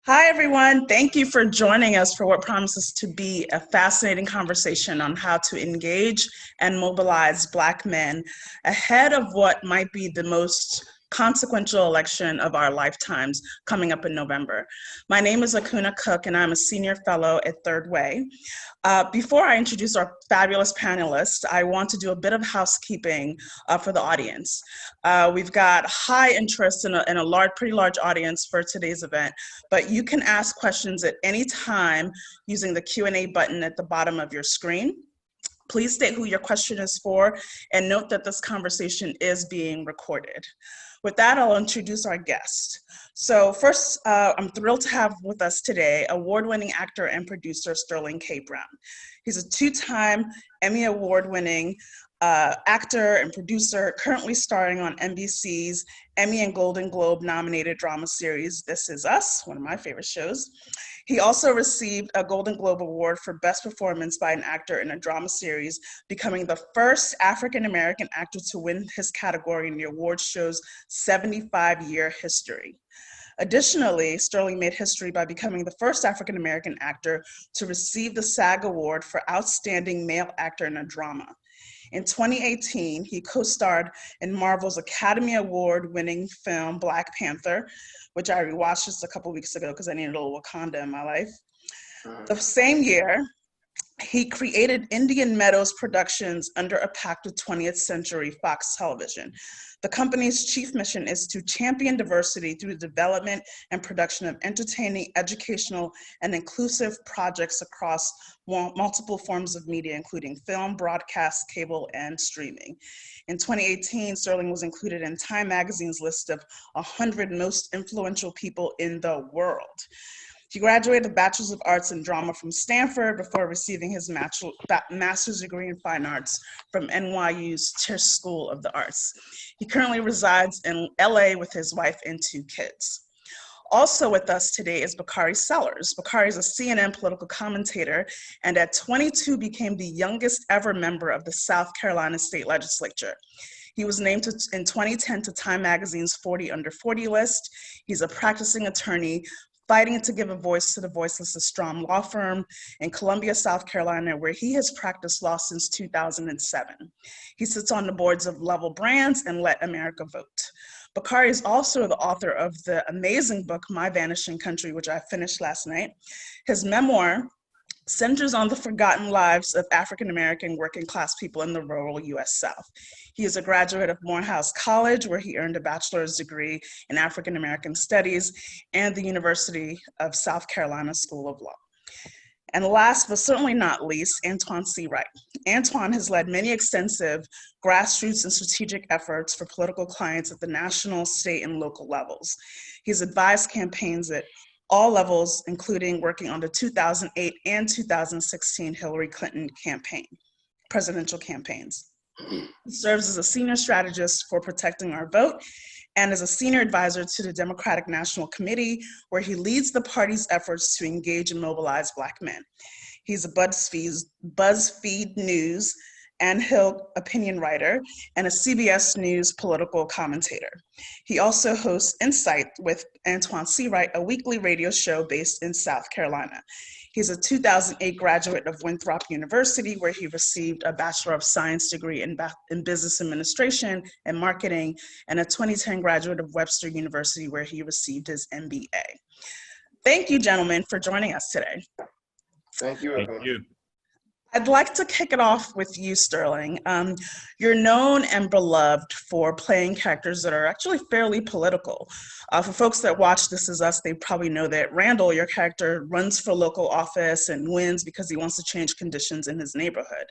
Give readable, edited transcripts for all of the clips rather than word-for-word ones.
Hi, everyone. Thank you for joining us for what promises to be a fascinating conversation on how to engage and mobilize Black men ahead of what might be the most consequential election of our lifetimes coming up in November. My name is Akunna Cook, and I'm a senior fellow at Third Way. Before I introduce our fabulous panelists, I want to do a bit of housekeeping for the audience. We've got high interest in a pretty large audience for today's event, but you can ask questions at any time using the Q&A button at the bottom of your screen. Please state who your question is for, and note that this conversation is being recorded. With that, I'll introduce our guest. So first, I'm thrilled to have with us today award-winning actor and producer Sterling K. Brown. He's a two-time Emmy Award-winning actor and producer, currently starring on NBC's Emmy and Golden Globe nominated drama series, This Is Us, one of my favorite shows. He also received a Golden Globe Award for Best Performance by an Actor in a Drama Series, becoming the first African-American actor to win his category in the award show's 75-year history. Additionally, Sterling made history by becoming the first African-American actor to receive the SAG Award for Outstanding Male Actor in a Drama. In 2018, he co-starred in Marvel's Academy Award-winning film Black Panther, which I rewatched just a couple weeks ago because I needed a little Wakanda in my life. The same year, he created Indian Meadows Productions under a pact with 20th Century Fox Television. The company's chief mission is to champion diversity through the development and production of entertaining, educational, and inclusive projects across multiple forms of media, including film, broadcast, cable, and streaming. In 2018, Sterling was included in Time Magazine's list of 100 most influential people in the world. He graduated a Bachelor's of Arts in Drama from Stanford before receiving his master's degree in Fine Arts from NYU's Tisch School of the Arts. He currently resides in LA with his wife and 2 kids. Also with us today is Bakari Sellers. Bakari is a CNN political commentator and at 22 became the youngest ever member of the South Carolina State Legislature. He was named in 2010 to Time Magazine's 40 Under 40 list. He's a practicing attorney fighting to give a voice to the voiceless, a strong law firm in Columbia, South Carolina, where he has practiced law since 2007. He sits on the boards of Level Brands and Let America Vote. Bakari is also the author of the amazing book, My Vanishing Country, which I finished last night. His memoir centers on the forgotten lives of African-American working class people in the rural US South. He is a graduate of Morehouse College, where he earned a bachelor's degree in African-American Studies, and the University of South Carolina School of Law. And last but certainly not least, Antjuan Seawright. Antjuan has led many extensive grassroots and strategic efforts for political clients at the national, state, and local levels. He's advised campaigns at all levels, including working on the 2008 and 2016 Hillary Clinton presidential campaigns. He serves as a senior strategist for Protecting Our Vote and as a senior advisor to the Democratic National Committee, where he leads the party's efforts to engage and mobilize Black men. He's a BuzzFeed News and Hill opinion writer and a CBS News political commentator. He also hosts Insight with Antjuan Seawright, a weekly radio show based in South Carolina. He's a 2008 graduate of Winthrop University, where he received a Bachelor of Science degree in Business Administration and Marketing, and a 2010 graduate of Webster University, where he received his MBA. Thank you, gentlemen, for joining us today. Thank you. Thank you. I'd like to kick it off with you, Sterling. You're known and beloved for playing characters that are actually fairly political. For folks that watch This Is Us, they probably know that Randall, your character, runs for local office and wins because he wants to change conditions in his neighborhood.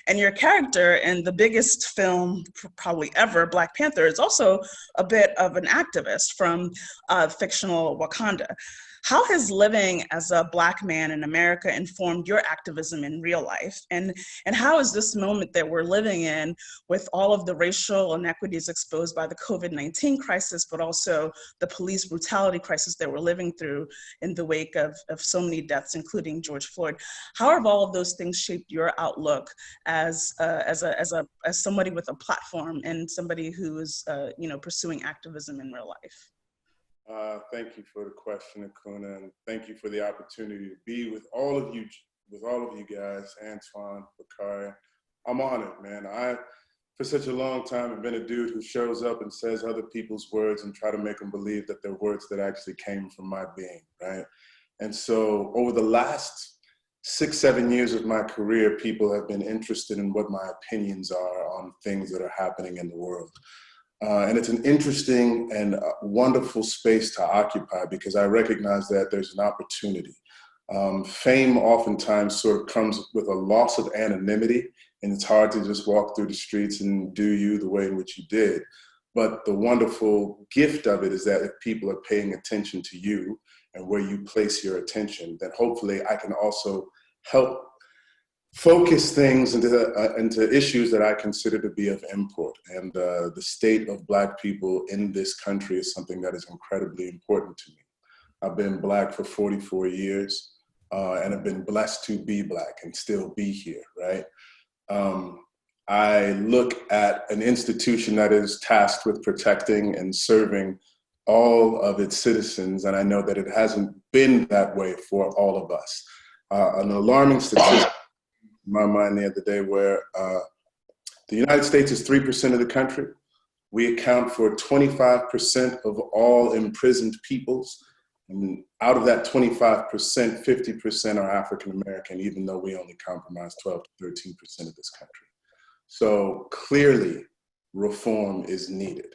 And your character in the biggest film probably ever, Black Panther, is also a bit of an activist from fictional Wakanda. How has living as a Black man in America informed your activism in real life? And how is this moment that we're living in, with all of the racial inequities exposed by the COVID-19 crisis, but also the police brutality crisis that we're living through in the wake of so many deaths, including George Floyd, how have all of those things shaped your outlook as somebody with a platform and somebody who is pursuing activism in real life? Thank you for the question, Akunna, and thank you for the opportunity to be with all of you guys, Antjuan, Bakari. I'm honored, man. I, for such a long time, have been a dude who shows up and says other people's words and try to make them believe that they're words that actually came from my being, right? And so over the last 6-7 years of my career, people have been interested in what my opinions are on things that are happening in the world. And it's an interesting and wonderful space to occupy because I recognize that there's an opportunity. Fame oftentimes sort of comes with a loss of anonymity, and it's hard to just walk through the streets and do you the way in which you did. But the wonderful gift of it is that if people are paying attention to you and where you place your attention, then hopefully I can also help focus things into issues that I consider to be of import. And the state of Black people in this country is something that is incredibly important to me. I've been Black for 44 years and have been blessed to be Black and still be here, right? I look at an institution that is tasked with protecting and serving all of its citizens, and I know that it hasn't been that way for all of us. An alarming statistic in my mind the other day where the United States is 3% of the country. We account for 25% of all imprisoned peoples. And out of that 25%, 50% are African-American, even though we only comprise 12 to 13% of this country. So clearly reform is needed.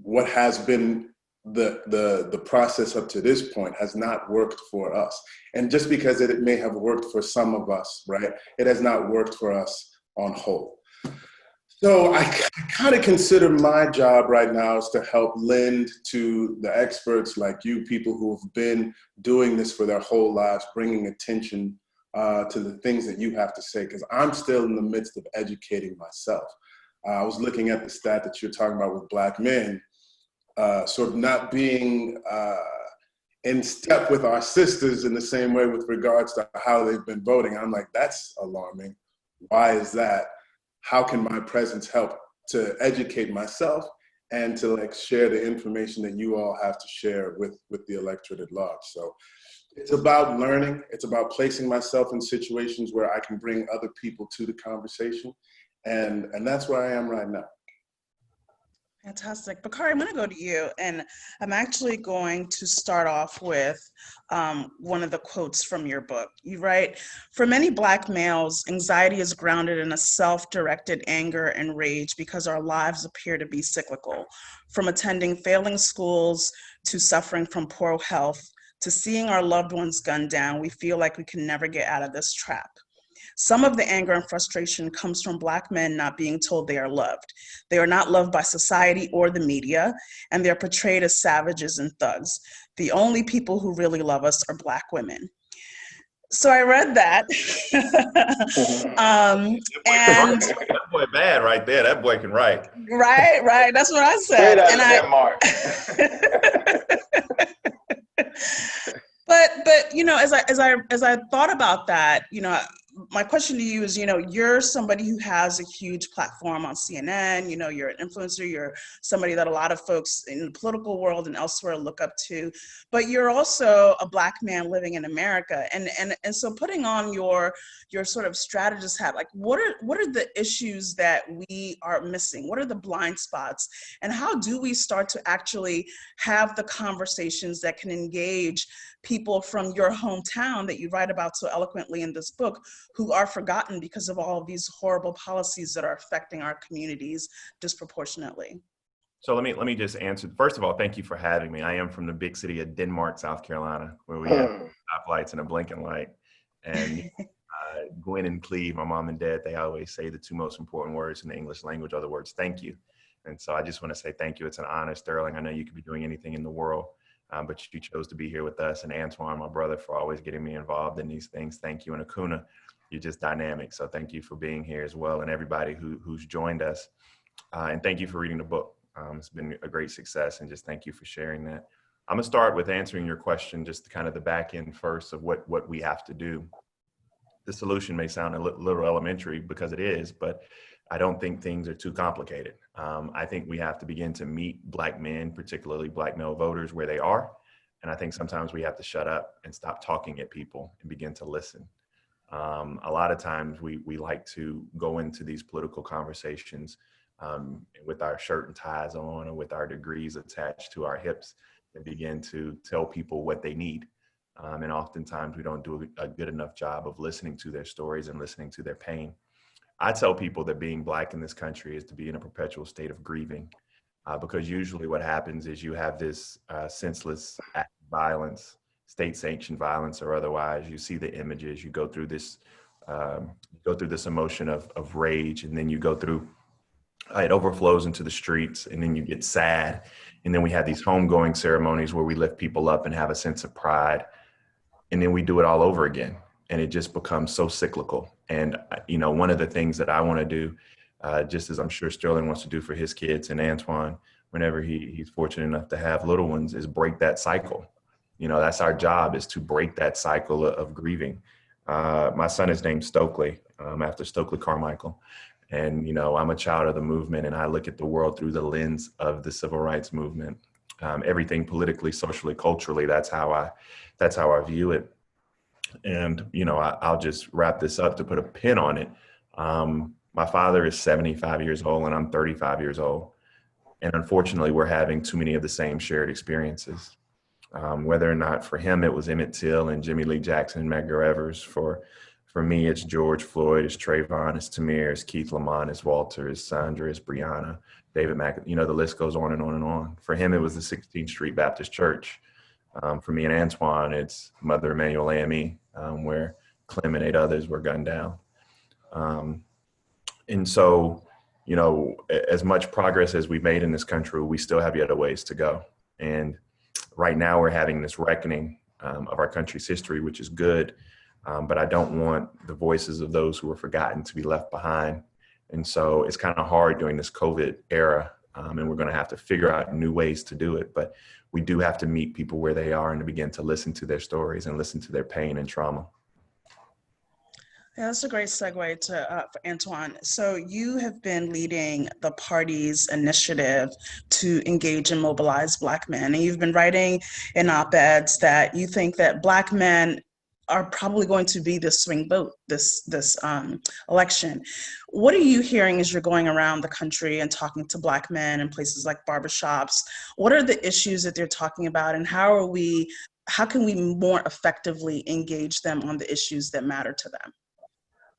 What has been the process up to this point has not worked for us. And just because it may have worked for some of us, right, it has not worked for us on whole. So I kind of consider my job right now is to help lend to the experts like you, people who have been doing this for their whole lives, bringing attention to the things that you have to say, because I'm still in the midst of educating myself. I was looking at the stat that you're talking about with Black men, sort of not being in step with our sisters in the same way with regards to how they've been voting. I'm like, that's alarming. Why is that? How can my presence help to educate myself and to like share the information that you all have to share with the electorate at large? So it's about learning. It's about placing myself in situations where I can bring other people to the conversation. And that's where I am right now. Fantastic. Bakari, I'm going to go to you, and I'm actually going to start off with one of the quotes from your book. You write, "For many Black males, anxiety is grounded in a self-directed anger and rage because our lives appear to be cyclical. From attending failing schools to suffering from poor health to seeing our loved ones gunned down, we feel like we can never get out of this trap. Some of the anger and frustration comes from Black men not being told they are loved. They are not loved by society or the media, and they're portrayed as savages and thugs. The only people who really love us are Black women." So I read that. And that boy bad right there. That boy can write. Right. That's what I said. Straight out of Denmark. But you know, as I thought about that, you know, my question to you is, you know, you're somebody who has a huge platform on CNN, you know, you're an influencer, you're somebody that a lot of folks in the political world and elsewhere look up to, but you're also a Black man living in America. And so putting on your sort of strategist hat, like what are the issues that we are missing? What are the blind spots? And how do we start to actually have the conversations that can engage people from your hometown that you write about so eloquently in this book, who are forgotten because of all of these horrible policies that are affecting our communities disproportionately? So let me just answer. First of all, thank you for having me. I am from the big city of Denmark, South Carolina, where we have stoplights and a blinking light. And Gwen and Cleve, my mom and dad, they always say the two most important words in the English language are the words thank you. And so I just want to say thank you. It's an honor, Sterling. I know you could be doing anything in the world, but you chose to be here with us. And Antjuan, my brother, for always getting me involved in these things. Thank you. And Akunna, you're just dynamic. So thank you for being here as well. And everybody who's joined us. And thank you for reading the book. It's been a great success. And just thank you for sharing that. I'm going to start with answering your question, just kind of the back end first of what we have to do. The solution may sound a little elementary because it is, but I don't think things are too complicated. I think we have to begin to meet Black men, particularly Black male voters, where they are. And I think sometimes we have to shut up and stop talking at people and begin to listen. A lot of times we like to go into these political conversations with our shirt and ties on, or with our degrees attached to our hips, and begin to tell people what they need. And oftentimes we don't do a good enough job of listening to their stories and listening to their pain. I tell people that being Black in this country is to be in a perpetual state of grieving, because usually what happens is you have this senseless act of violence, state-sanctioned violence or otherwise. You see the images, you go through this emotion of rage, and then you go through, it overflows into the streets, and then you get sad. And then we have these homegoing ceremonies where we lift people up and have a sense of pride. And then we do it all over again. And it just becomes so cyclical. And, one of the things that I want to do, just as I'm sure Sterling wants to do for his kids and Antjuan, whenever he's fortunate enough to have little ones, is break that cycle. That's our job, is to break that cycle of grieving. My son is named Stokely, after Stokely Carmichael. And, I'm a child of the movement, and I look at the world through the lens of the civil rights movement. Everything politically, socially, culturally, that's how I view it. And, I'll just wrap this up to put a pin on it. My father is 75 years old and I'm 35 years old. And unfortunately, we're having too many of the same shared experiences. Whether or not for him, it was Emmett Till and Jimmy Lee Jackson and Medgar Evers. For me, it's George Floyd, it's Trayvon, it's Tamir, it's Keith Lamont, it's Walter, it's Sandra, it's Breonna, David Mack, the list goes on and on and on. For him, it was the 16th Street Baptist Church. For me and Antjuan, it's Mother Emanuel AME, where Clem and 8 others were gunned down. And so, as much progress as we've made in this country, we still have yet a ways to go. And right now we're having this reckoning of our country's history, which is good. But I don't want the voices of those who were forgotten to be left behind. And so it's kind of hard during this COVID era. And we're going to have to figure out new ways to do it. But we do have to meet people where they are and to begin to listen to their stories and listen to their pain and trauma. Yeah, that's a great segue to for Antjuan. So you have been leading the party's initiative to engage and mobilize Black men, and you've been writing in op-eds that you think that Black men are probably going to be the swing vote this election. What are you hearing as you're going around the country and talking to Black men in places like barbershops? What are the issues that they're talking about, and how can we more effectively engage them on the issues that matter to them?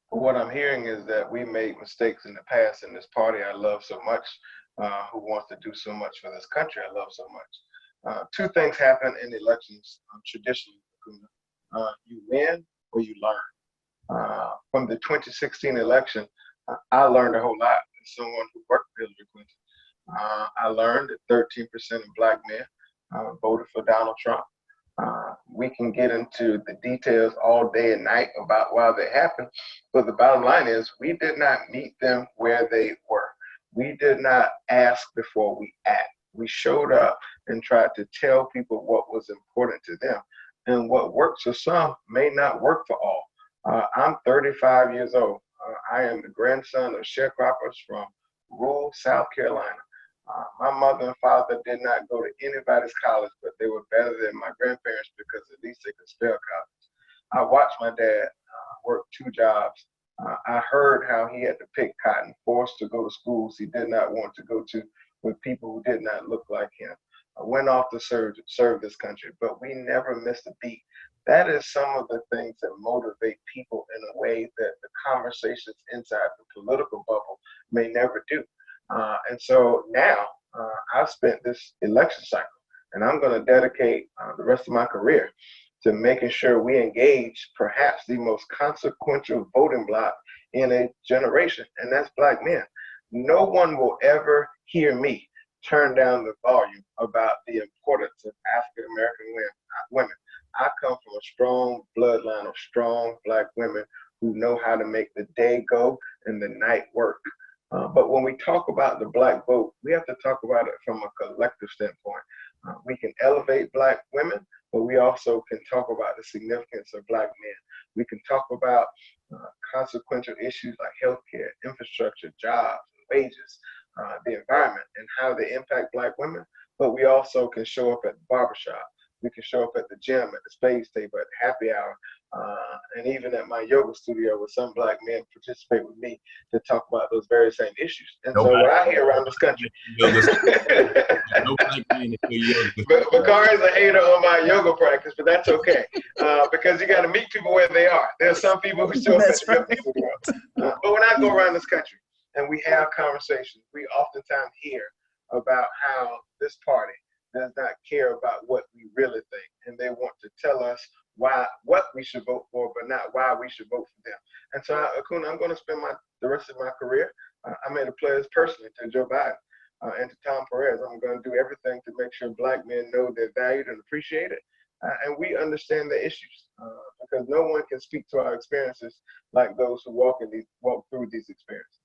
What I'm hearing is that we made mistakes in the past in this party I love so much, who wants to do so much for this country I love so much. Two things happen in elections traditionally, Akunna. You win or you learn. From the 2016 election, I learned a whole lot as someone who worked for Hillary Clinton. I learned that 13% of Black men voted for Donald Trump. We can get into the details all day and night about why they happened, but the bottom line is we did not meet them where they were. We did not ask before we act. We showed up and tried to tell people what was important to them. And what works for some may not work for all. I'm 35 years old. I am the grandson of sharecroppers from rural South Carolina. My mother and father did not go to anybody's college, but they were better than my grandparents because at least they could spell college. I watched my dad work 2 jobs. I heard how he had to pick cotton, forced to go to schools he did not want to go to with people who did not look like him. I went off to serve this country, but we never missed a beat. That is some of the things that motivate people in a way that the conversations inside the political bubble may never do. And so now I've spent this election cycle, and I'm going to dedicate the rest of my career to making sure we engage perhaps the most consequential voting bloc in a generation, and that's Black men. No one will ever hear me turn down the volume about the importance of African American women. I come from a strong bloodline of strong Black women who know how to make the day go and the night work. But when we talk about the Black vote, we have to talk about it from a collective standpoint. We can elevate Black women, but we also can talk about the significance of Black men. We can talk about consequential issues like healthcare, infrastructure, jobs, wages. the environment and how they impact Black women, but we also can show up at the barbershop. We can show up at the gym, at the spades table, at the happy hour, and even at my yoga studio where some Black men participate with me to talk about those very same issues. And so what I hear around this country, Bakari's a hater on my yoga practice, but that's okay, because you got to meet people where they are. There are some people who show up at the yoga studio. But when I go around this country and we have conversations, we oftentimes hear about how this party does not care about what we really think, and they want to tell us what we should vote for, but not why we should vote for them. And so, Akunna, I'm going to spend the rest of my career. I made a pledge personally to Joe Biden and to Tom Perez. I'm going to do everything to make sure Black men know they're valued and appreciated, and we understand the issues, because no one can speak to our experiences like those who walk through these experiences.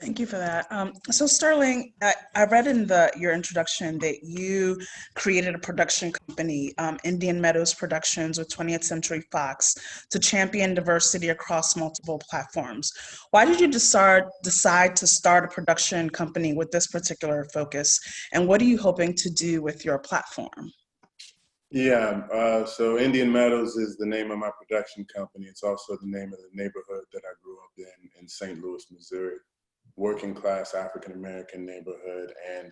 Thank you for that. So Sterling, I read in your introduction that you created a production company, Indian Meadows Productions with 20th Century Fox, to champion diversity across multiple platforms. Why did you decide to start a production company with this particular focus? And what are you hoping to do with your platform? Yeah, so Indian Meadows is the name of my production company. It's also the name of the neighborhood that I grew up in St. Louis, Missouri. Working class African-American neighborhood. And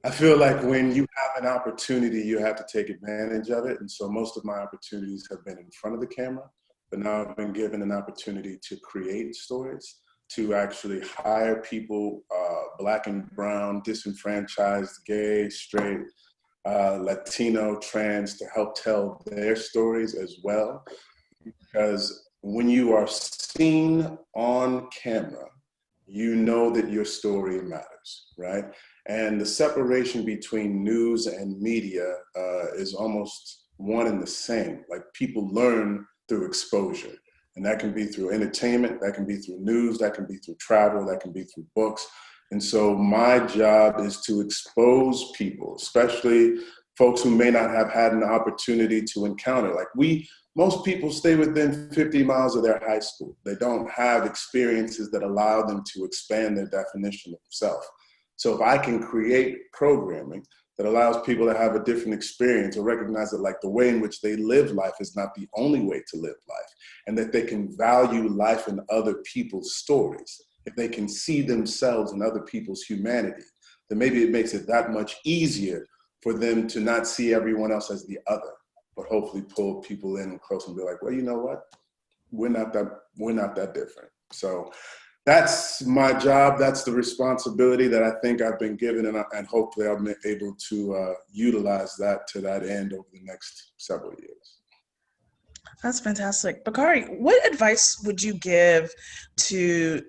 I feel like when you have an opportunity, you have to take advantage of it. And so most of my opportunities have been in front of the camera, but now I've been given an opportunity to create stories, to actually hire people, Black and brown, disenfranchised, gay, straight, Latino, trans, to help tell their stories as well. Because when you are seen on camera, you know that your story matters, right? And the separation between news and media is almost one and the same. Like, people learn through exposure, and that can be through entertainment, that can be through news, that can be through travel, that can be through books. And so my job is to expose people, especially folks who may not have had an opportunity to encounter. Like, most people stay within 50 miles of their high school. They don't have experiences that allow them to expand their definition of self. So if I can create programming that allows people to have a different experience, or recognize that, like, the way in which they live life is not the only way to live life, and that they can value life in other people's stories, if they can see themselves in other people's humanity, then maybe it makes it that much easier for them to not see everyone else as the other, but hopefully pull people in close and be like, well, you know what? We're not that different. So that's my job. That's the responsibility that I think I've been given, and hopefully I'll be able to utilize that to that end over the next several years. That's fantastic. Bakari, what advice would you give to,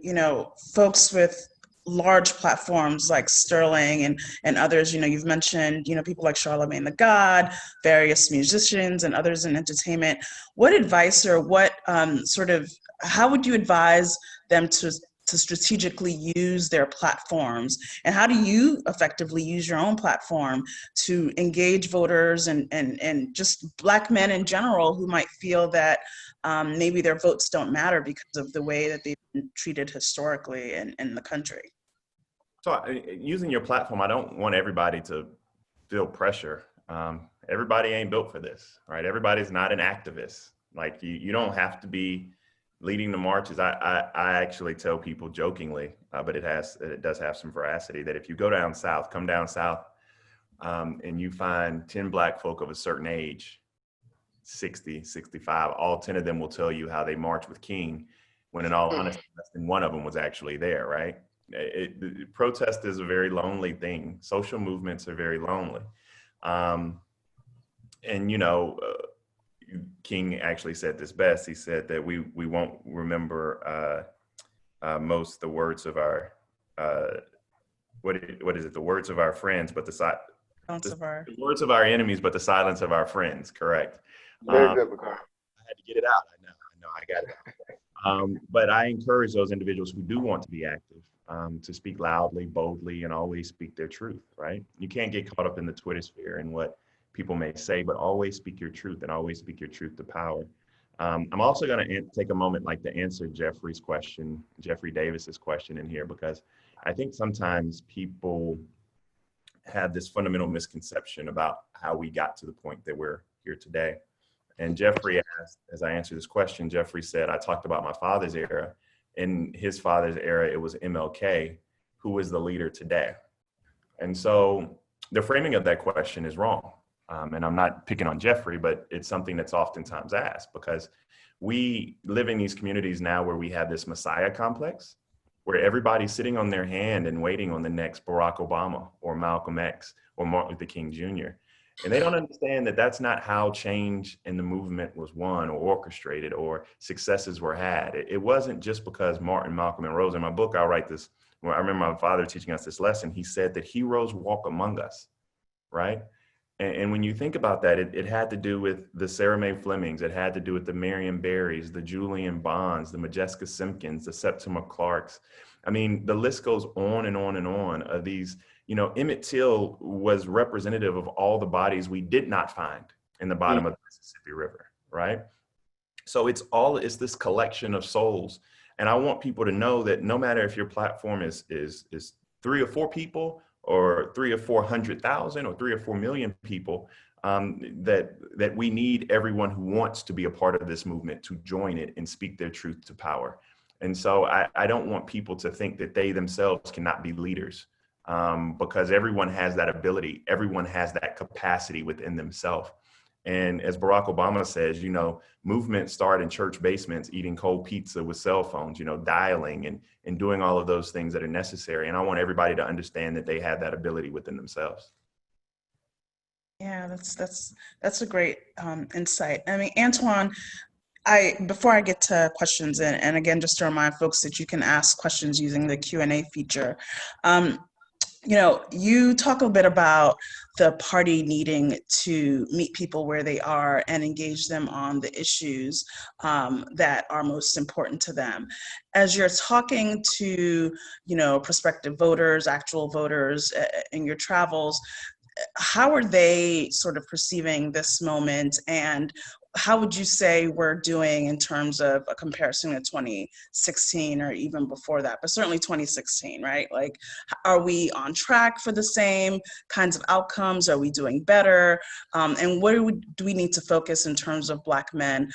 folks with large platforms like Sterling and others? You've mentioned, people like Charlemagne the God, various musicians and others in entertainment. What advice, or what how would you advise them to strategically use their platforms? And how do you effectively use your own platform to engage voters and just Black men in general who might feel that maybe their votes don't matter because of the way that they've been treated historically in the country? So using your platform, I don't want everybody to feel pressure. Everybody ain't built for this, right? Everybody's not an activist. Like, you don't have to be leading the marches. I actually tell people jokingly, but it does have some veracity, that if you come down south, and you find 10 Black folk of a certain age, 60, 65, all 10 of them will tell you how they marched with King, when in all honesty, less than one of them was actually there, right? Protest is a very lonely thing. Social movements are very lonely. King actually said this best. He said that we won't remember most the words of our what is it? The words of our friends, but the words of our enemies, but the silence of our friends. Correct. Very good, Bakari. I had to get it out. I know, I got it. But I encourage those individuals who do want to be active to speak loudly, boldly, and always speak their truth. Right? You can't get caught up in the Twitter sphere and what people may say, but always speak your truth, and always speak your truth to power. I'm also going to take a moment to answer Jeffrey Davis's question in here, because I think sometimes people have this fundamental misconception about how we got to the point that we're here today. And Jeffrey asked, as I answered this question, Jeffrey said, I talked about my father's era. In his father's era, it was MLK, who is the leader today. And so the framing of that question is wrong. And I'm not picking on Jeffrey, but it's something that's oftentimes asked, because we live in these communities now where we have this Messiah complex, where everybody's sitting on their hand and waiting on the next Barack Obama or Malcolm X or Martin Luther King Jr. And they don't understand that that's not how change in the movement was won or orchestrated or successes were had. It wasn't just because Martin, Malcolm, and Rosa. In my book, I'll write this. Well, I remember my father teaching us this lesson. He said that heroes walk among us, right? And when you think about that, it had to do with the Sarah Mae Flemings. It had to do with the Marion Barrys, the Julian Bonds, the Majeska Simpkins, the Septima Clarks. I mean, the list goes on and on and on of these. You know, Emmett Till was representative of all the bodies we did not find in the bottom of the Mississippi River, right? So it's this collection of souls. And I want people to know that no matter if your platform is 3 or 4 people, or 300,000 or 400,000 or 3 or 4 million people, that we need everyone who wants to be a part of this movement to join it and speak their truth to power. And so I don't want people to think that they themselves cannot be leaders, because everyone has that ability. Everyone has that capacity within themselves. And as Barack Obama says, you know, movements start in church basements, eating cold pizza with cell phones, you know, dialing and doing all of those things that are necessary. And I want everybody to understand that they have that ability within themselves. Yeah, that's a great insight. I mean, Antjuan, before I get to questions, and again, just to remind folks that you can ask questions using the Q&A feature. You know, you talk a bit about the party needing to meet people where they are and engage them on the issues that are most important to them. As you're talking to, you know, prospective voters, actual voters in your travels, how are they sort of perceiving this moment, and how would you say we're doing in terms of a comparison to 2016 or even before that, but certainly 2016, right? Like, are we on track for the same kinds of outcomes? Are we doing better? And where do we need to focus in terms of Black men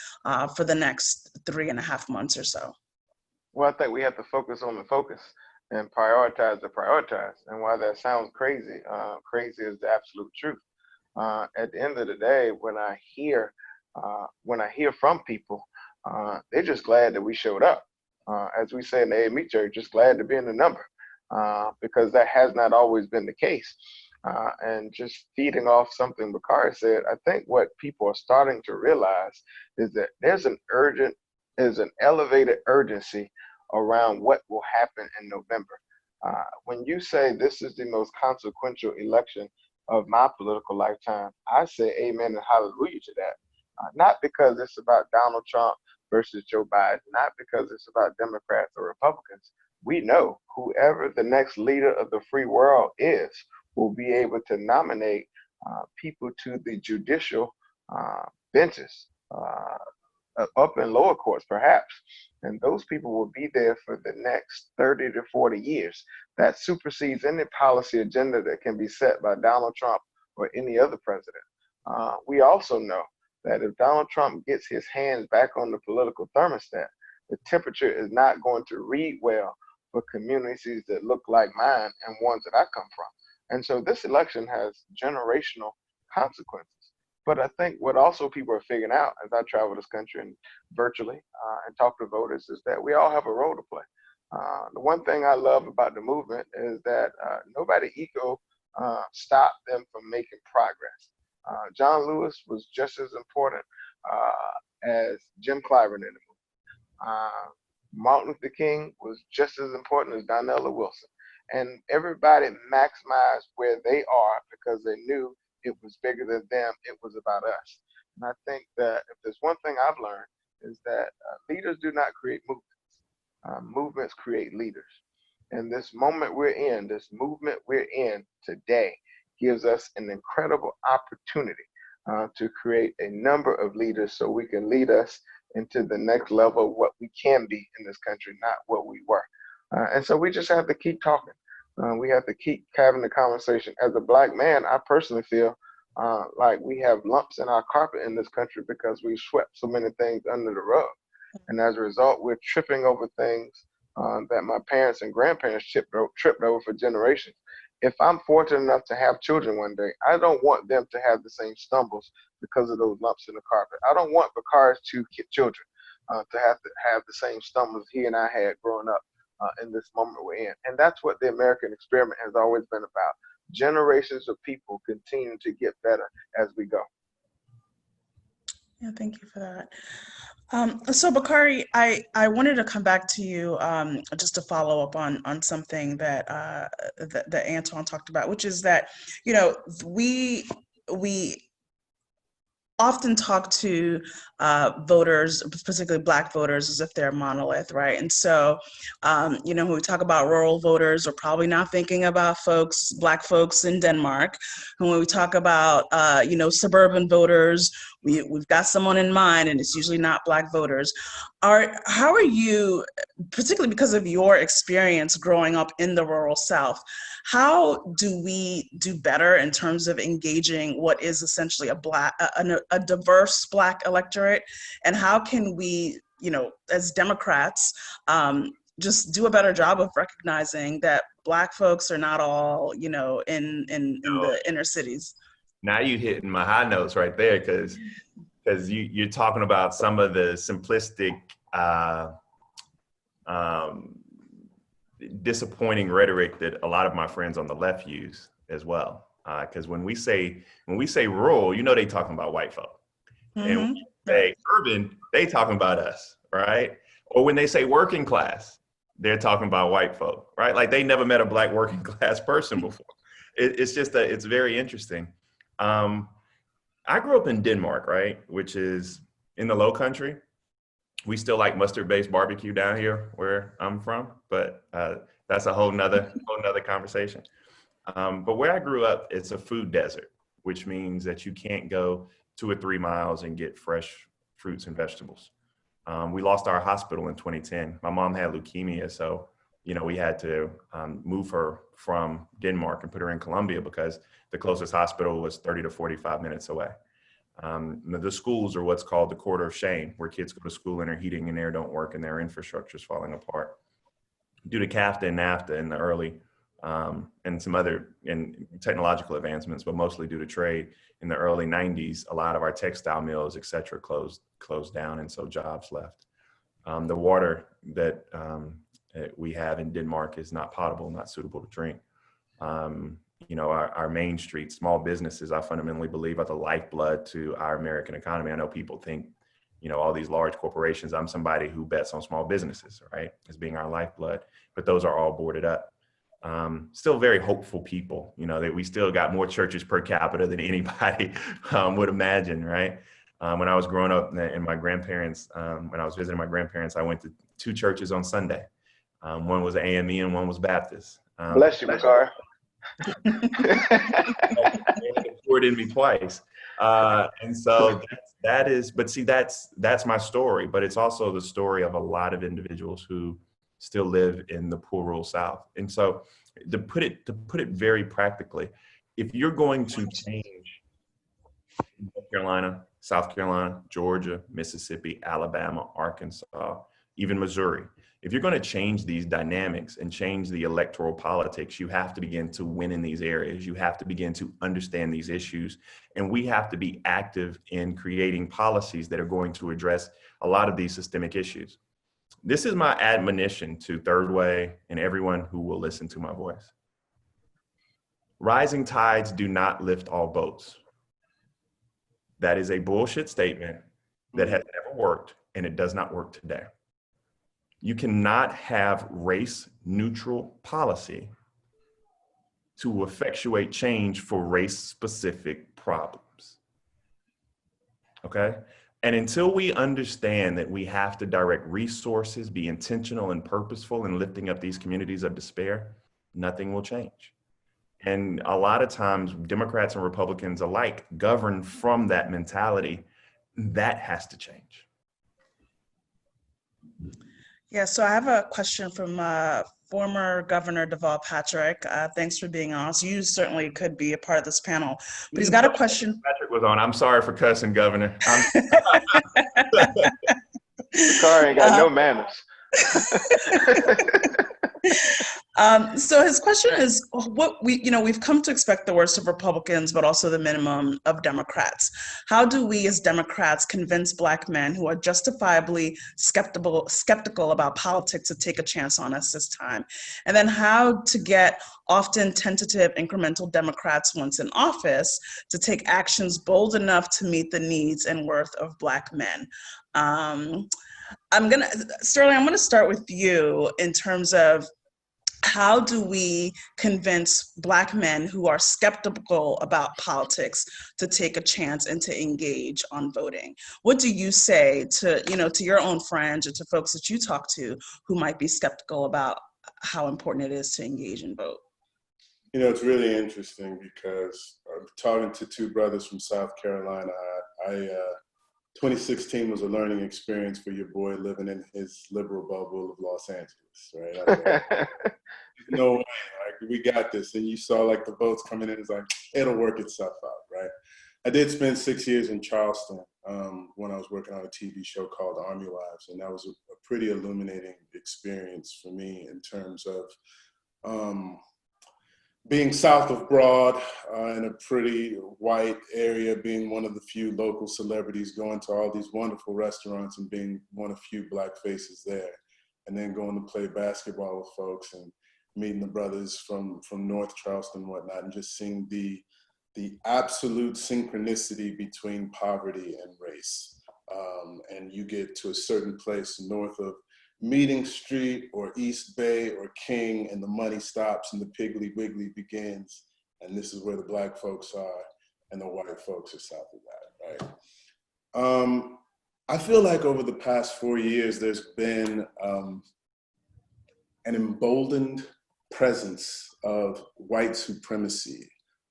for the next 3.5 months or so? Well, I think we have to focus on the focus and prioritize the prioritize. And while that sounds crazy, crazy is the absolute truth. At the end of the day, when I hear from people, they're just glad that we showed up. As we say in the AME Church, just glad to be in the number, because that has not always been the case. And just feeding off something Bakari said, I think what people are starting to realize is that there's an elevated urgency around what will happen in November. When you say this is the most consequential election of my political lifetime, I say amen and hallelujah to that. Not because it's about Donald Trump versus Joe Biden, not because it's about Democrats or Republicans. We know whoever the next leader of the free world is will be able to nominate people to the judicial benches, up in lower courts perhaps. And those people will be there for the next 30 to 40 years. That supersedes any policy agenda that can be set by Donald Trump or any other president. We also know that if Donald Trump gets his hands back on the political thermostat, the temperature is not going to read well for communities that look like mine and ones that I come from. And so this election has generational consequences. But I think what also people are figuring out as I travel this country and virtually and talk to voters is that we all have a role to play. The one thing I love about the movement is that nobody ego stopped them from making progress. John Lewis was just as important as Jim Clyburn in the movement. Martin Luther King was just as important as Donella Wilson. And everybody maximized where they are because they knew it was bigger than them, it was about us. And I think that if there's one thing I've learned is that leaders do not create movements. Movements create leaders. And this moment we're in, this movement we're in today gives us an incredible opportunity to create a number of leaders so we can lead us into the next level of what we can be in this country, not what we were. And so we just have to keep talking. We have to keep having the conversation. As a Black man, I personally feel like we have lumps in our carpet in this country because we swept so many things under the rug. And as a result, we're tripping over things that my parents and grandparents tripped over for generations. If I'm fortunate enough to have children one day, I don't want them to have the same stumbles because of those lumps in the carpet. I don't want Bakari's two children to have the same stumbles he and I had growing up in this moment we're in. And that's what the American experiment has always been about. Generations of people continue to get better as we go. Yeah, thank you for that. So Bakari, I wanted to come back to you just to follow up on something that that Antjuan talked about, which is that, you know, we often talk to voters, particularly Black voters, as if they're a monolith, right? And so, you know, when we talk about rural voters, we're probably not thinking about Black folks in Denmark. And when we talk about, you know, suburban voters, we've got someone in mind, and it's usually not Black voters. How are you, particularly because of your experience growing up in the rural South, how do we do better in terms of engaging what is essentially a diverse Black electorate? And how can we, you know, as Democrats, just do a better job of recognizing that Black folks are not all, you know, in the inner cities? Now you hitting my high notes right there, because you're talking about some of the simplistic, disappointing rhetoric that a lot of my friends on the left use as well. Because when we say rural, you know, they talking about white folk. Mm-hmm. And when we say urban, they talking about us, right? Or when they say working class, they're talking about white folk, right? Like they never met a Black working class person before. It's very interesting. I grew up in Denmark, right? Which is in the Low Country. We still like mustard-based barbecue down here where I'm from, but that's a whole nother conversation. But where I grew up, it's a food desert, which means that you can't go 2 or 3 miles and get fresh fruits and vegetables. We lost our hospital in 2010. My mom had leukemia, so you know we had to move her from Denmark and put her in Colombia because the closest hospital was 30 to 45 minutes away. The schools are what's called the quarter of shame, where kids go to school and their heating and air don't work and their infrastructure is falling apart. Due to CAFTA and NAFTA in the early, and some other technological advancements, but mostly due to trade, in the early 90s, a lot of our textile mills, et cetera, closed down, and so jobs left. The water that we have in Denmark is not potable, not suitable to drink. You know, our main streets, small businesses, I fundamentally believe are the lifeblood to our American economy. I know people think, you know, all these large corporations, I'm somebody who bets on small businesses, right, as being our lifeblood, but those are all boarded up. Still very hopeful people, you know, that we still got more churches per capita than anybody would imagine, right? When I was growing up in my grandparents, when I was visiting my grandparents, I went to 2 churches on Sunday. One was AME and one was Baptist. Bless you, Bakari. It poured in me twice. And so that's my story, but it's also the story of a lot of individuals who still live in the poor rural South. And so to put it very practically, if you're going to change North Carolina, South Carolina, Georgia, Mississippi, Alabama, Arkansas, even Missouri, if you're going to change these dynamics and change the electoral politics, you have to begin to win in these areas. You have to begin to understand these issues. And we have to be active in creating policies that are going to address a lot of these systemic issues. This is my admonition to Third Way and everyone who will listen to my voice. Rising tides do not lift all boats. That is a bullshit statement that has never worked, and it does not work today. You cannot have race-neutral policy to effectuate change for race-specific problems, okay? And until we understand that we have to direct resources, be intentional and purposeful in lifting up these communities of despair, nothing will change. And a lot of times, Democrats and Republicans alike govern from that mentality. That has to change. Yeah, so I have a question from former Governor Deval Patrick. Thanks for being on. So you certainly could be a part of this panel. But he's got a question. Patrick was on. I'm sorry for cussing, Governor. Bakari ain't got no manners. So his question is, we've come to expect the worst of Republicans, but also the minimum of Democrats. How do we as Democrats convince Black men who are justifiably skeptical about politics to take a chance on us this time? And then how to get often tentative incremental Democrats once in office to take actions bold enough to meet the needs and worth of Black men? Sterling, I'm gonna start with you in terms of how do we convince Black men who are skeptical about politics to take a chance and to engage on voting? What do you say to your own friends or to folks that you talk to who might be skeptical about how important it is to engage and vote? It's really interesting because I'm talking to two brothers from South Carolina. 2016 was a learning experience for your boy living in his liberal bubble of Los Angeles, right? No way, like, we got this. And you saw like the votes coming in, it's like, it'll work itself out, right? I did spend 6 years in Charleston when I was working on a TV show called Army Wives. And that was a pretty illuminating experience for me in terms of being south of Broad in a pretty white area, being one of the few local celebrities, going to all these wonderful restaurants and being one of few Black faces there. And then going to play basketball with folks and meeting the brothers from North Charleston and whatnot, and just seeing the absolute synchronicity between poverty and race. And you get to a certain place north of Meeting Street or East Bay or King, and the money stops and the Piggly Wiggly begins. And this is where the Black folks are and the white folks are south of that, right? I feel like over the past 4 years, there's been an emboldened presence of white supremacy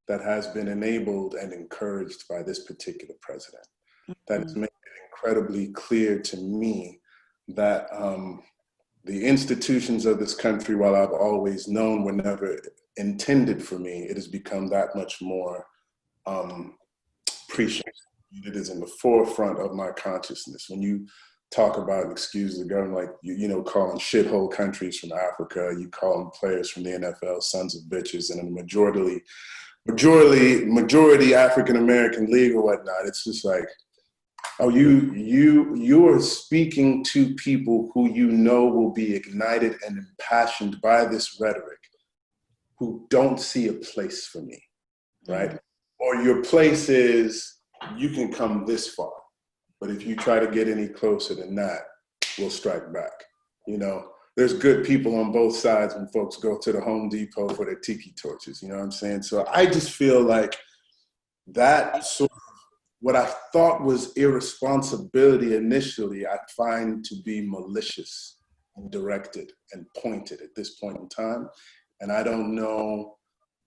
that has been enabled and encouraged by this particular president. That has made it incredibly clear to me that the institutions of this country, while I've always known were never intended for me, it has become that much more prescient. It is in the forefront of my consciousness. When you talk about, excuse the government, like, calling shithole countries from Africa, you call them players from the NFL sons of bitches, and a majority African-American league or whatnot, it's just like, oh, you are speaking to people who will be ignited and impassioned by this rhetoric, who don't see a place for me, right? Or your place is, you can come this far, but if you try to get any closer than that, we'll strike back. There's good people on both sides when folks go to the Home Depot for their tiki torches, you know what I'm saying? So I just feel like that sort of, what I thought was irresponsibility initially, I find to be malicious and directed and pointed at this point in time. And I don't know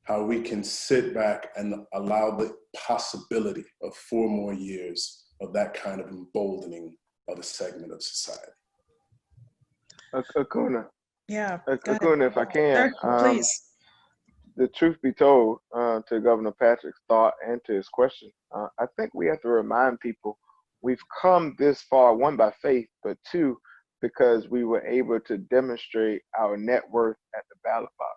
how we can sit back and allow the possibility of 4 more years of that kind of emboldening of a segment of society. Akunna. Yeah. Akunna, if I can. Sure, please. The truth be told, to Governor Patrick's thought and to his question, I think we have to remind people we've come this far, 1, by faith, but 2, because we were able to demonstrate our net worth at the ballot box.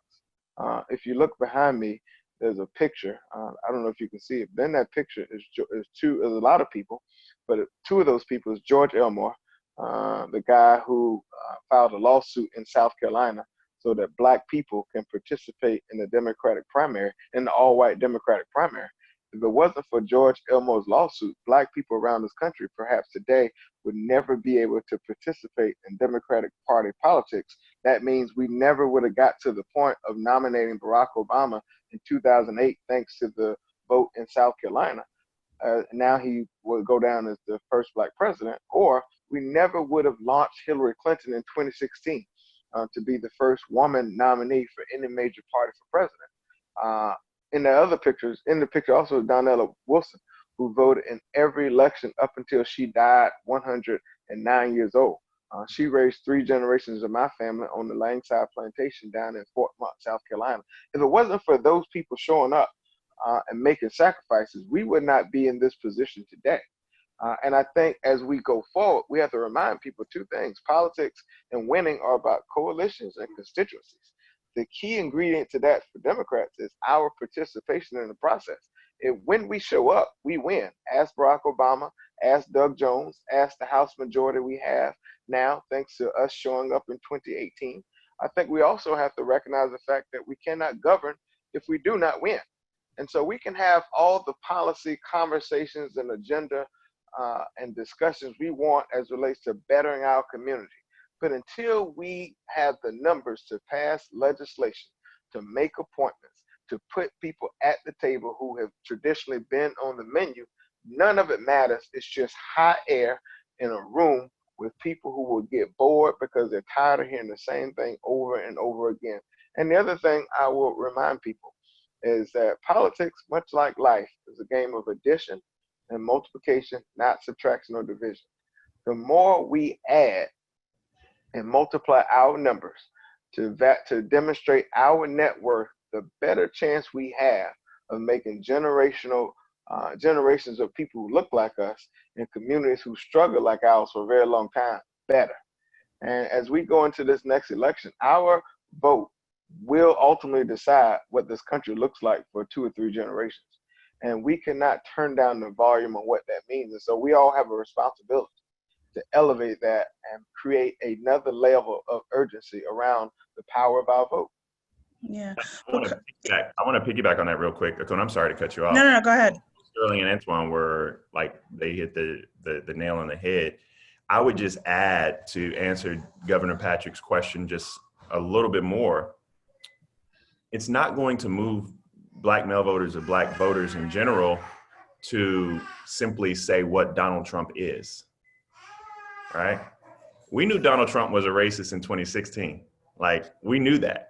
If you look behind me, there's a picture. I don't know if you can see it, but in that picture is there's a lot of people, but 2 of those people is George Elmore, the guy who filed a lawsuit in South Carolina so that Black people can participate in the Democratic primary, in the all-white Democratic primary. If it wasn't for George Elmore's lawsuit, Black people around this country, perhaps today, would never be able to participate in Democratic Party politics. That means we never would have got to the point of nominating Barack Obama in 2008, thanks to the vote in South Carolina. Now he would go down as the first Black president, or we never would have launched Hillary Clinton in 2016 to be the first woman nominee for any major party for president. In the other pictures, in the picture also Donnella Wilson, who voted in every election up until she died 109 years old. She raised 3 generations of my family on the Langside Plantation down in Fort Mott, South Carolina. If it wasn't for those people showing up and making sacrifices, we would not be in this position today. And I think as we go forward, we have to remind people 2 things. Politics and winning are about coalitions and constituencies. The key ingredient to that for Democrats is our participation in the process. When we show up, we win. Ask Barack Obama, ask Doug Jones, ask the House majority we have now, thanks to us showing up in 2018. I think we also have to recognize the fact that we cannot govern if we do not win. And so we can have all the policy conversations and agenda and discussions we want as it relates to bettering our community. But until we have the numbers to pass legislation, to make appointments, to put people at the table who have traditionally been on the menu, none of it matters. It's just hot air in a room with people who will get bored because they're tired of hearing the same thing over and over again. And the other thing I will remind people is that politics, much like life, is a game of addition and multiplication, not subtraction or division. The more we add and multiply our numbers to demonstrate our net worth, the better chance we have of making generations of people who look like us in communities who struggle like ours for a very long time better. And as we go into this next election, our vote will ultimately decide what this country looks like for 2 or 3 generations. And we cannot turn down the volume of what that means. And so we all have a responsibility to elevate that and create another level of urgency around the power of our vote. Yeah. I want to piggyback on that real quick. Akunna, I'm sorry to cut you off. No, go ahead. Sterling and Antjuan were like, they hit the nail on the head. I would just add to answer Governor Patrick's question just a little bit more. It's not going to move Black male voters or Black voters in general to simply say what Donald Trump is, right? We knew Donald Trump was a racist in 2016. Like, we knew that.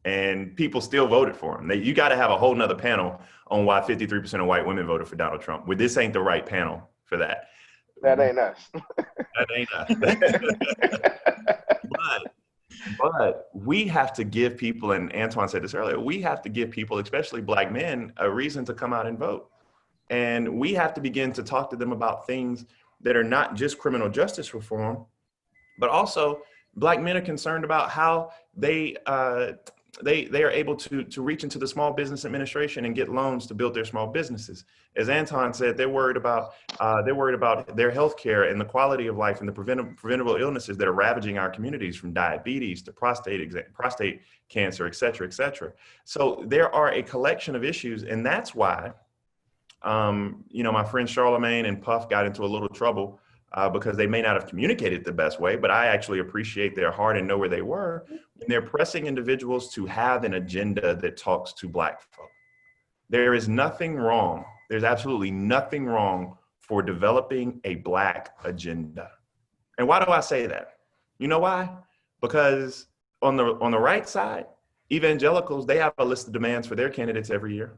And people still voted for him. You got to have a whole nother panel on why 53% of white women voted for Donald Trump. Well, this ain't the right panel for that. That ain't us. That ain't us. But we have to give people, and Antjuan said this earlier, we have to give people, especially Black men, a reason to come out and vote. And we have to begin to talk to them about things that are not just criminal justice reform, but also Black men are concerned about how they are able to reach into the Small Business Administration and get loans to build their small businesses. As Antjuan said, they're worried about their health care and the quality of life and the preventable illnesses that are ravaging our communities, from diabetes to prostate cancer, et cetera, et cetera. So there are a collection of issues, and that's why, my friend Charlemagne and Puff got into a little trouble because they may not have communicated the best way, but I actually appreciate their heart and know where they were. And they're pressing individuals to have an agenda that talks to Black folk. There is nothing wrong. There's absolutely nothing wrong for developing a Black agenda. And why do I say that? You know why? Because on the right side, evangelicals, they have a list of demands for their candidates every year.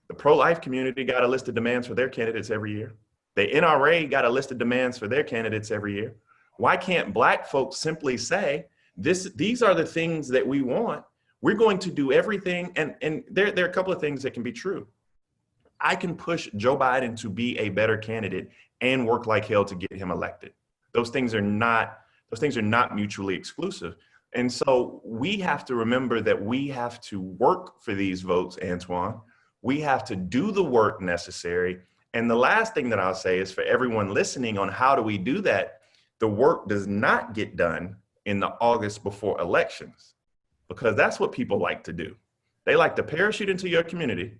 The pro-life community got a list of demands for their candidates every year. The NRA got a list of demands for their candidates every year. Why can't Black folks simply say, these are the things that we want. We're going to do everything. And there are a couple of things that can be true. I can push Joe Biden to be a better candidate and work like hell to get him elected. Those things are not mutually exclusive. And so we have to remember that we have to work for these votes, Antjuan. We have to do the work necessary. And the last thing that I'll say is, for everyone listening on how do we do that, the work does not get done in the August before elections, because that's what people like to do. They like to parachute into your community.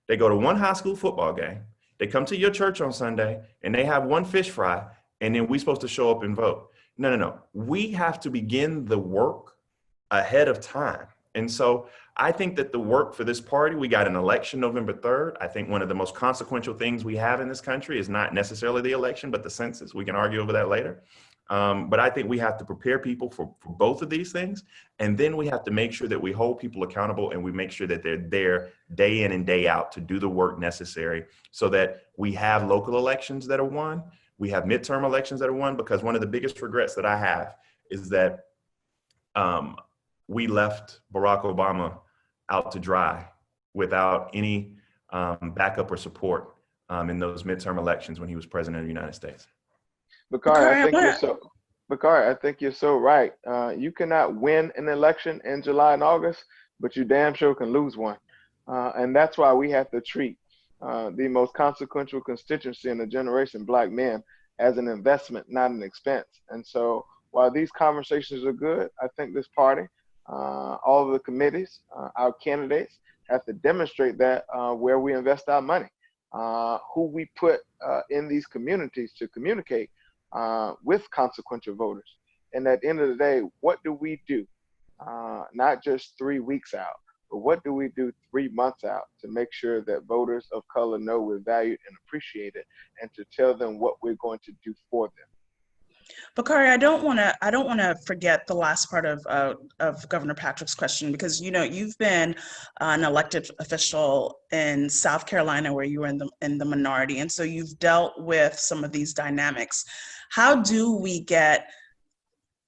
They go to one high school football game. They come to your church on Sunday and they have one fish fry, and then we're supposed to show up and vote. No. We have to begin the work ahead of time. And so I think that the work for this party, we got an election November 3rd. I think one of the most consequential things we have in this country is not necessarily the election, but the census. We can argue over that later. But I think we have to prepare people for both of these things. And then we have to make sure that we hold people accountable, and we make sure that they're there day in and day out to do the work necessary, so that we have local elections that are won. We have midterm elections that are won, because one of the biggest regrets that I have is that we left Barack Obama out to dry without any backup or support in those midterm elections when he was president of the United States. Bakari, I think you're so right. You cannot win an election in July and August, but you damn sure can lose one. And that's why we have to treat the most consequential constituency in a generation, Black men, as an investment, not an expense. And so while these conversations are good, I think this party, all of the committees, our candidates have to demonstrate that where we invest our money, who we put in these communities to communicate with consequential voters. And at the end of the day, what do we do? Not just 3 weeks out, but what do we do 3 months out to make sure that voters of color know we're valued and appreciated, and to tell them what we're going to do for them? Bakari, I don't want to forget the last part of Governor Patrick's question, because you've been an elected official in South Carolina where you were in the minority, and so you've dealt with some of these dynamics. How do we get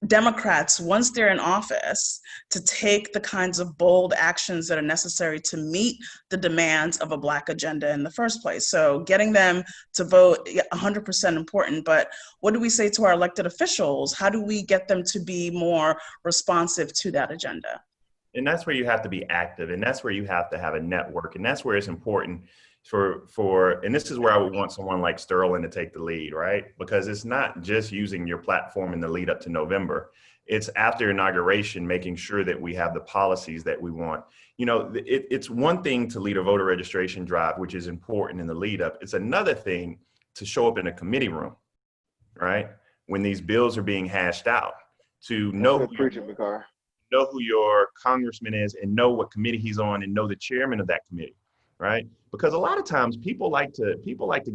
Democrats, once they're in office, to take the kinds of bold actions that are necessary to meet the demands of a Black agenda in the first place? So getting them to vote, 100% important, but what do we say to our elected officials? How do we get them to be more responsive to that agenda? And that's where you have to be active, and that's where you have to have a network, and that's where it's important and this is where I would want someone like Sterling to take the lead, right? Because it's not just using your platform in the lead up to November. It's after inauguration, making sure that we have the policies that we want. It's one thing to lead a voter registration drive, which is important in the lead up. It's another thing to show up in a committee room, right? When these bills are being hashed out, to know who your congressman is, and know what committee he's on, and know the chairman of that committee. Right? Because a lot of times people like to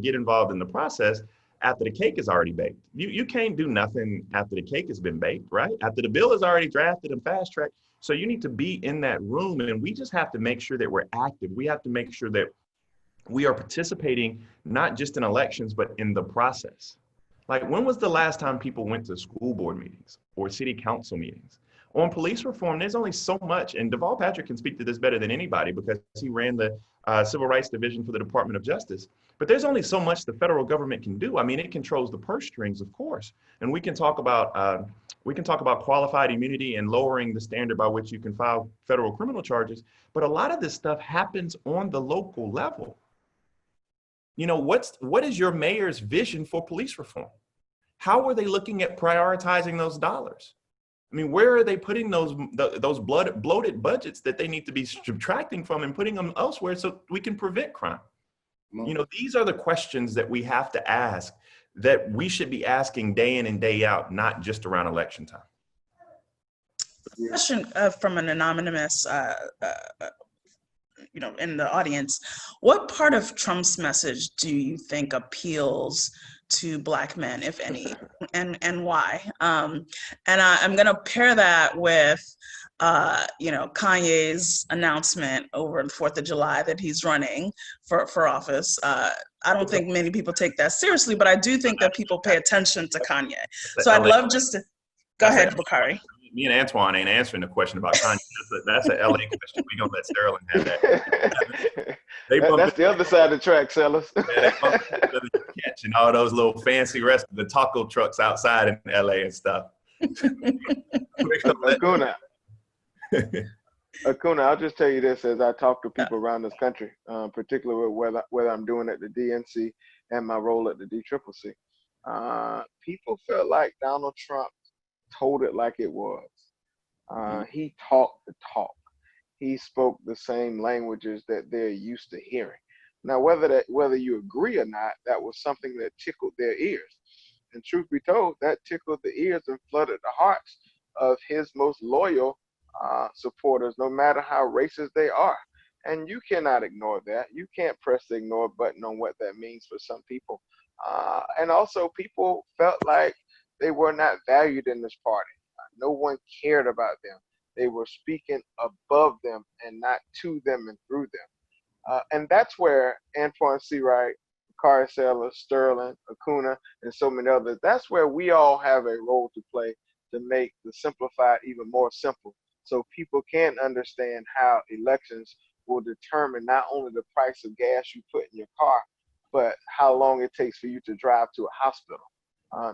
get involved in the process after the cake is already baked. You can't do nothing after the cake has been baked, right? After the bill is already drafted and fast tracked. So you need to be in that room, and we just have to make sure that we're active. We have to make sure that we are participating not just in elections, but in the process. Like, when was the last time people went to school board meetings or city council meetings? On police reform, there's only so much, and Deval Patrick can speak to this better than anybody because he ran the Civil Rights Division for the Department of Justice. But there's only so much the federal government can do. I mean, it controls the purse strings, of course, and we can talk about qualified immunity and lowering the standard by which you can file federal criminal charges. But a lot of this stuff happens on the local level. What is your mayor's vision for police reform? How are they looking at prioritizing those dollars? I mean, where are they putting those bloated budgets that they need to be subtracting from and putting them elsewhere so we can prevent crime? These are the questions that we have to ask, that we should be asking day in and day out, not just around election time. Question from an anonymous, in the audience. What part of Trump's message do you think appeals to Black men, if any, and why? And I'm going to pair that with, Kanye's announcement over the 4th of July that he's running for office. I don't think many people take that seriously, but I do think that people pay attention to Kanye. So I'd love just to, go ahead, Bakari. Me and Antjuan ain't answering the question about Kanye. That's an LA question. We're going to let Sterling have that. That's the other side of the track, Sellers. They catching all those little fancy the taco trucks outside in LA and stuff. Akunna, I'll just tell you this as I talk to people around this country, particularly whether I'm doing at the DNC and my role at the DCCC. People felt like Donald Trump told it like it was. He talked the talk. He spoke the same languages that they're used to hearing. Now, whether you agree or not, that was something that tickled their ears. And truth be told, that tickled the ears and flooded the hearts of his most loyal supporters, no matter how racist they are. And you cannot ignore that. You can't press the ignore button on what that means for some people. And also, people felt like they were not valued in this party. No one cared about them. They were speaking above them and not to them and through them. And that's where Antjuan, Seawright, Bakari Sellers, Sterling, Akunna, and so many others, that's where we all have a role to play to make the simplified even more simple, so people can understand how elections will determine not only the price of gas you put in your car, but how long it takes for you to drive to a hospital.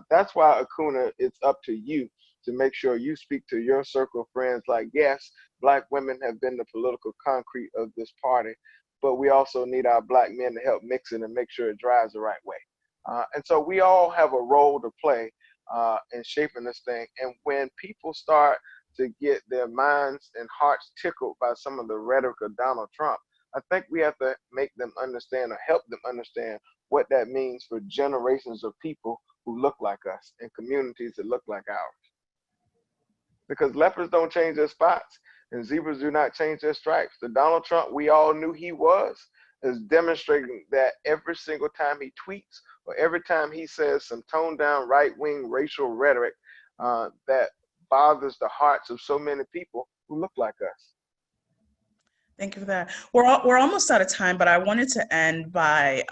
That's why, Akunna, it's up to you to make sure you speak to your circle of friends like, yes, Black women have been the political concrete of this party, but we also need our Black men to help mix it and make sure it drives the right way. And so we all have a role to play in shaping this thing. And when people start to get their minds and hearts tickled by some of the rhetoric of Donald Trump, I think we have to make them understand or help them understand what that means for generations of people who look like us in communities that look like ours. Because leopards don't change their spots and zebras do not change their stripes. The Donald Trump we all knew he was is demonstrating that every single time he tweets or every time he says some toned down right-wing racial rhetoric that bothers the hearts of so many people who look like us. Thank you for that. We're almost out of time, but I wanted to end by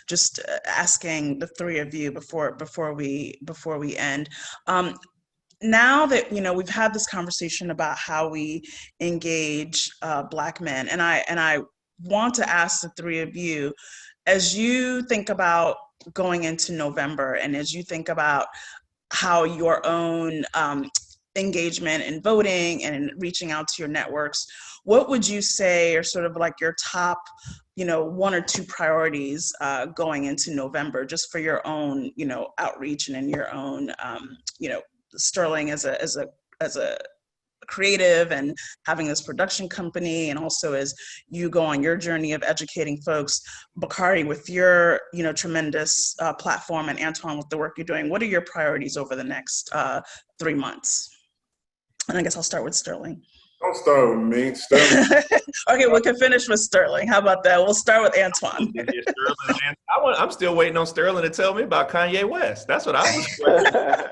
just asking the three of you before we end. Now that we've had this conversation about how we engage Black men, and I want to ask the three of you, as you think about going into November, and as you think about how your own engagement in voting and in reaching out to your networks, what would you say are sort of like your top, one or two priorities going into November, just for your own, outreach and in your own, Sterling as a creative and having this production company, and also as you go on your journey of educating folks, Bakari, with your tremendous platform, and Antjuan with the work you're doing, what are your priorities over the next 3 months? And I guess I'll start with Sterling. Don't start with me, Sterling. Okay, we can finish with Sterling. How about that? We'll start with Antjuan. I'm still waiting on Sterling to tell me about Kanye West. That's what I was.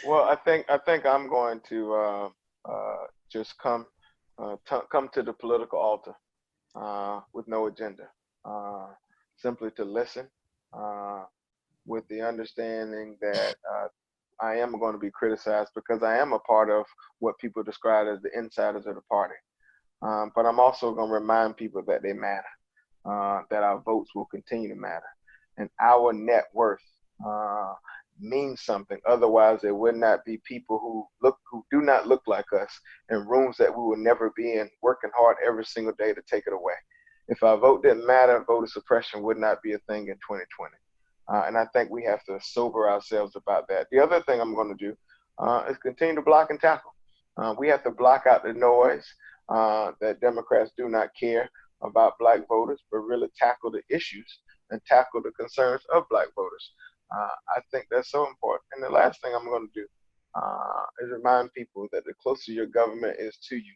Well, I think I'm going to just come to the political altar with no agenda, simply to listen, with the understanding that I am going to be criticized because I am a part of what people describe as the insiders of the party. But I'm also going to remind people that they matter, that our votes will continue to matter, and our net worth means something. Otherwise, there would not be people who do not look like us in rooms that we will never be in, working hard every single day to take it away. If our vote didn't matter, voter suppression would not be a thing in 2020. And I think we have to sober ourselves about that. The other thing I'm going to do is continue to block and tackle. We have to block out the noise that Democrats do not care about Black voters, but really tackle the issues and tackle the concerns of Black voters. I think that's so important. And the last thing I'm going to do is remind people that the closer your government is to you,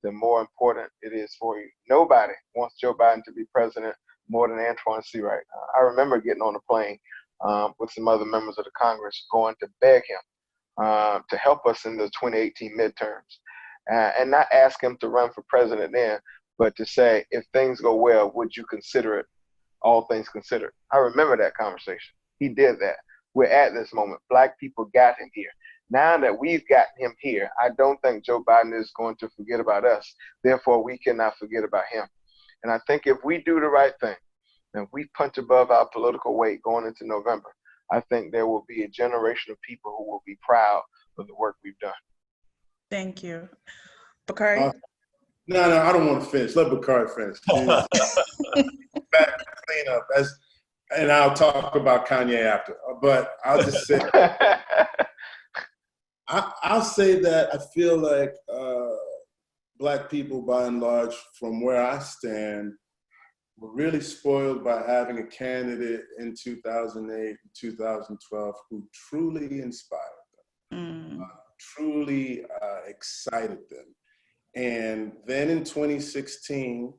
the more important it is for you. Nobody wants Joe Biden to be president more than Antjuan Seawright. I remember getting on a plane with some other members of the Congress going to beg him to help us in the 2018 midterms, and not ask him to run for president then, but to say, if things go well, would you consider it, all things considered? I remember that conversation. He did that. We're at this moment. Black people got him here. Now that we've gotten him here, I don't think Joe Biden is going to forget about us. Therefore, we cannot forget about him. And I think if we do the right thing, and we punch above our political weight going into November, I think there will be a generation of people who will be proud of the work we've done. Thank you. Bakari? No, I don't want to finish. Let Bakari finish. Back to clean up. And I'll talk about Kanye after. But I'll just say, I'll say that I feel like Black people, by and large, from where I stand, were really spoiled by having a candidate in 2008 and 2012 who truly inspired them, truly excited them. And then in 2016,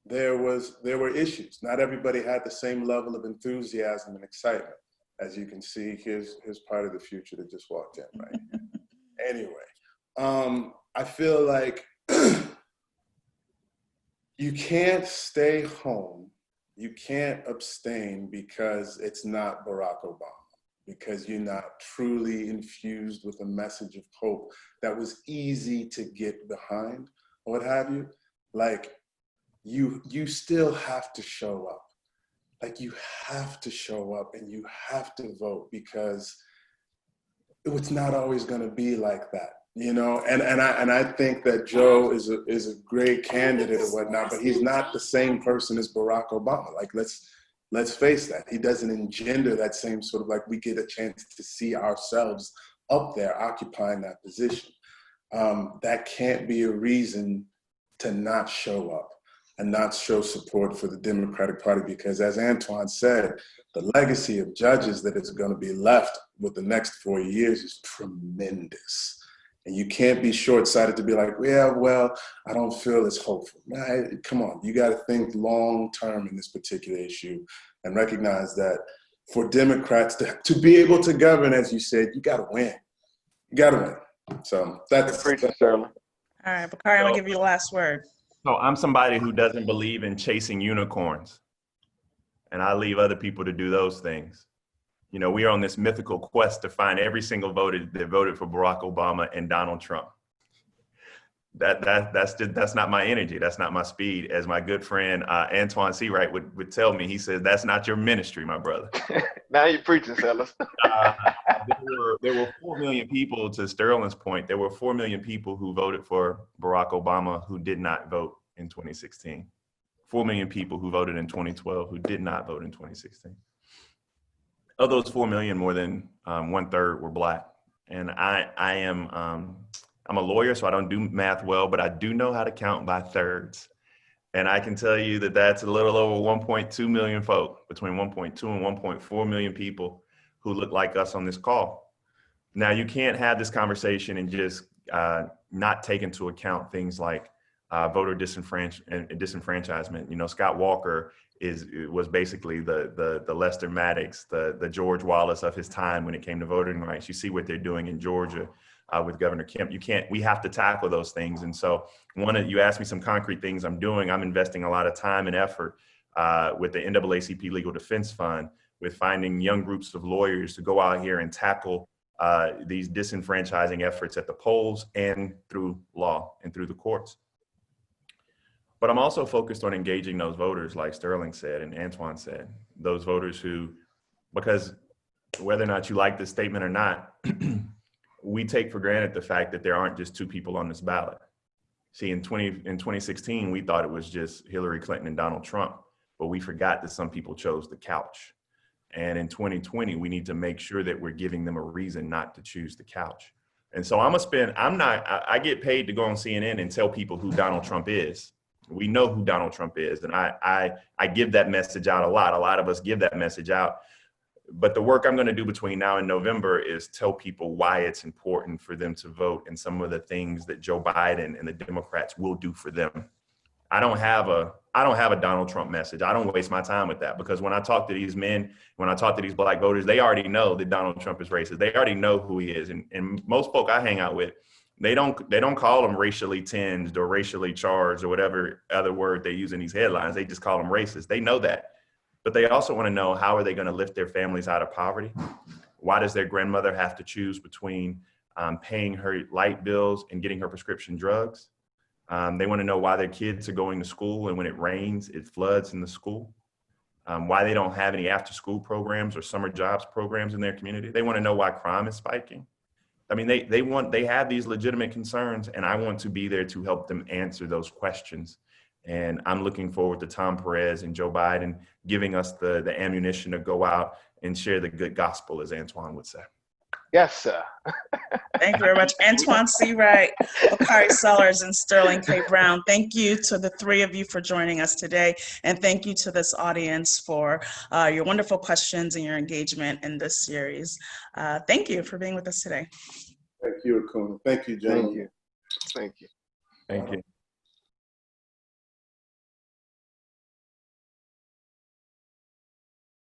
there were issues. Not everybody had the same level of enthusiasm and excitement. As you can see, here's part of the future that just walked in, right? Anyway, I feel like you can't stay home, you can't abstain because it's not Barack Obama. because you're not truly infused with a message of hope that was easy to get behind, or what have you, like you still have to show up. Like you have to show up and you have to vote, because it's not always going to be like that, you know. And I think that Joe is a great candidate or whatnot, but he's not the same person as Barack Obama. Like let's face that. He doesn't engender that same sort of, like, we get a chance to see ourselves up there occupying that position. That can't be a reason to not show up and not show support for the Democratic Party, because as Antjuan said, the legacy of judges that is going to be left with the next 4 years is tremendous. And you can't be short-sighted to be like, yeah, well, I don't feel as hopeful. Nah, come on, you got to think long-term in this particular issue and recognize that for Democrats to be able to govern, as you said, you got to win. You got to win. So that's Preaching, Sterling. All right, Bakari, I'm gonna give you the last word. So I'm somebody who doesn't believe in chasing unicorns, and I leave other people to do those things. You know, we are on this mythical quest to find every single voter that voted for Barack Obama and Donald Trump. That's not my energy. That's not my speed. As my good friend Antjuan Seawright would tell me, he says, that's not your ministry, my brother. Now you're preaching, Sellers. There were 4 million people, to Sterling's point, there were 4 million people who voted for Barack Obama who did not vote in 2016. 4 million people who voted in 2012 who did not vote in 2016. Of those 4 million, more than 1/3 were Black. And I'm a lawyer, so I don't do math well, but I do know how to count by thirds. And I can tell you that that's a little over 1.2 million folk, between 1.2 and 1.4 million people who look like us on this call. Now, you can't have this conversation and just not take into account things like voter disenfranchisement. You know, Scott Walker was basically the Lester Maddox, the George Wallace of his time when it came to voting rights. You see what they're doing in Georgia with Governor Kemp. We have to tackle those things. And so you asked me some concrete things I'm doing. I'm investing a lot of time and effort with the NAACP Legal Defense Fund, with finding young groups of lawyers to go out here and tackle these disenfranchising efforts at the polls and through law and through the courts. But I'm also focused on engaging those voters, like Sterling said and Antjuan said, those voters who, because whether or not you like this statement or not, we take for granted the fact that there aren't just 2 people on this ballot. See, in 2016, we thought it was just Hillary Clinton and Donald Trump, but we forgot that some people chose the couch. And in 2020, we need to make sure that we're giving them a reason not to choose the couch. And so I get paid to go on CNN and tell people who Donald Trump is. We know who Donald Trump is. And I give that message out a lot. A lot of us give that message out. But the work I'm going to do between now and November is tell people why it's important for them to vote and some of the things that Joe Biden and the Democrats will do for them. I don't have a Donald Trump message. I don't waste my time with that, because when I talk to these men, when I talk to these Black voters, they already know that Donald Trump is racist. They already know who he is. And most folk I hang out with, they don't call him racially tinged or racially charged or whatever other word they use in these headlines. They just call him racist. They know that. But they also want to know, how are they going to lift their families out of poverty? Why does their grandmother have to choose between paying her light bills and getting her prescription drugs? They want to know why their kids are going to school, and when it rains, it floods in the school. Why they don't have any after-school programs or summer jobs programs in their community. They want to know why crime is spiking. I mean, they have these legitimate concerns, and I want to be there to help them answer those questions. And I'm looking forward to Tom Perez and Joe Biden giving us the ammunition to go out and share the good gospel, as Antjuan would say. Yes, sir. Thank you very much. Antjuan Seawright, Bakari Sellers, and Sterling K. Brown. Thank you to the 3 of you for joining us today. And thank you to this audience for your wonderful questions and your engagement in this series. Thank you for being with us today. Thank you, Akunna. Thank you, gentlemen. Thank you. Thank you.